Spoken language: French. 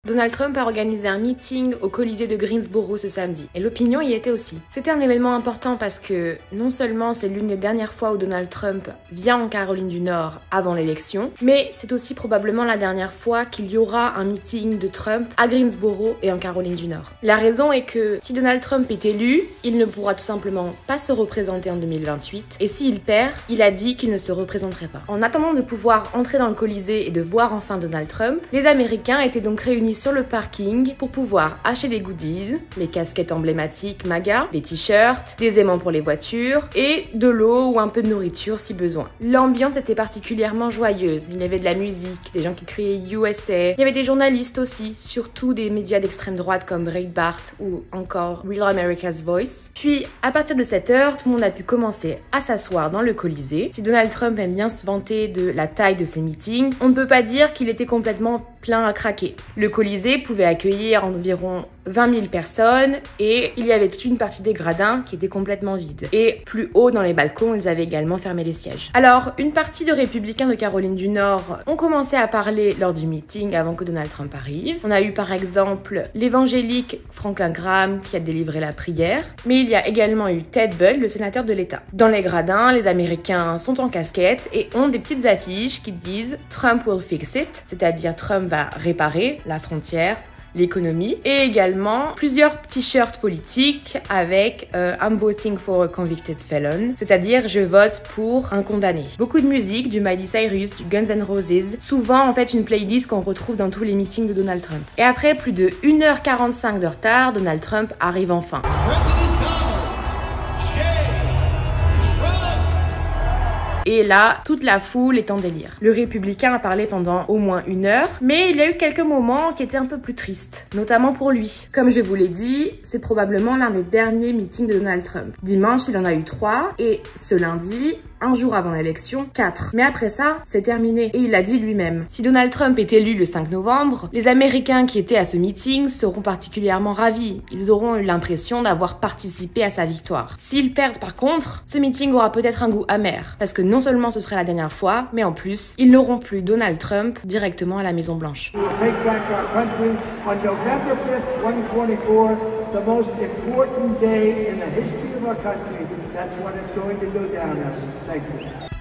Donald Trump a organisé un meeting au Colisée de Greensboro ce samedi, et l'opinion y était aussi. C'était un événement important parce que non seulement c'est l'une des dernières fois où Donald Trump vient en Caroline du Nord avant l'élection, mais c'est aussi probablement la dernière fois qu'il y aura un meeting de Trump à Greensboro et en Caroline du Nord. La raison est que si Donald Trump est élu, il ne pourra tout simplement pas se représenter en 2028, et s'il perd, il a dit qu'il ne se représenterait pas. En attendant de pouvoir entrer dans le Colisée et de voir enfin Donald Trump, les Américains étaient donc réunis sur le parking pour pouvoir acheter des goodies, les casquettes emblématiques MAGA, les t-shirts, des aimants pour les voitures et de l'eau ou un peu de nourriture si besoin. L'ambiance était particulièrement joyeuse, il y avait de la musique, des gens qui criaient USA, il y avait des journalistes aussi, surtout des médias d'extrême droite comme Breitbart ou encore Real America's Voice. Puis à partir de 7h, tout le monde a pu commencer à s'asseoir dans le Colisée. Si Donald Trump aime bien se vanter de la taille de ses meetings, on ne peut pas dire qu'il était complètement plein à craquer. Le Colisée pouvait accueillir environ 20 000 personnes et il y avait toute une partie des gradins qui étaient complètement vides. Et plus haut dans les balcons, ils avaient également fermé les sièges. Alors, une partie de républicains de Caroline du Nord ont commencé à parler lors du meeting avant que Donald Trump arrive. On a eu par exemple l'évangélique Franklin Graham qui a délivré la prière, mais il y a également eu Ted Budd, le sénateur de l'État. Dans les gradins, les Américains sont en casquette et ont des petites affiches qui disent « Trump will fix it », c'est-à-dire Trump va réparer la frontière, l'économie, et également plusieurs t-shirts politiques avec I'm voting for a convicted felon, c'est-à-dire je vote pour un condamné. Beaucoup de musique, du Miley Cyrus, du Guns N' Roses, souvent en fait une playlist qu'on retrouve dans tous les meetings de Donald Trump. Et après plus de 1h45 de retard, Donald Trump arrive enfin. Et là, toute la foule est en délire. Le républicain a parlé pendant au moins 1 heure, mais il y a eu quelques moments qui étaient un peu plus tristes, notamment pour lui. Comme je vous l'ai dit, c'est probablement l'un des derniers meetings de Donald Trump. Dimanche, il en a eu 3, et ce lundi, un jour avant l'élection, 4. Mais après ça, c'est terminé. Et il l'a dit lui-même. Si Donald Trump est élu le 5 novembre, les Américains qui étaient à ce meeting seront particulièrement ravis. Ils auront eu l'impression d'avoir participé à sa victoire. S'ils perdent par contre, ce meeting aura peut-être un goût amer. Parce que non seulement ce serait la dernière fois, mais en plus, ils n'auront plus Donald Trump directement à la Maison Blanche. The most important day in the history of our country. That's what it's going to go down as. Thank you.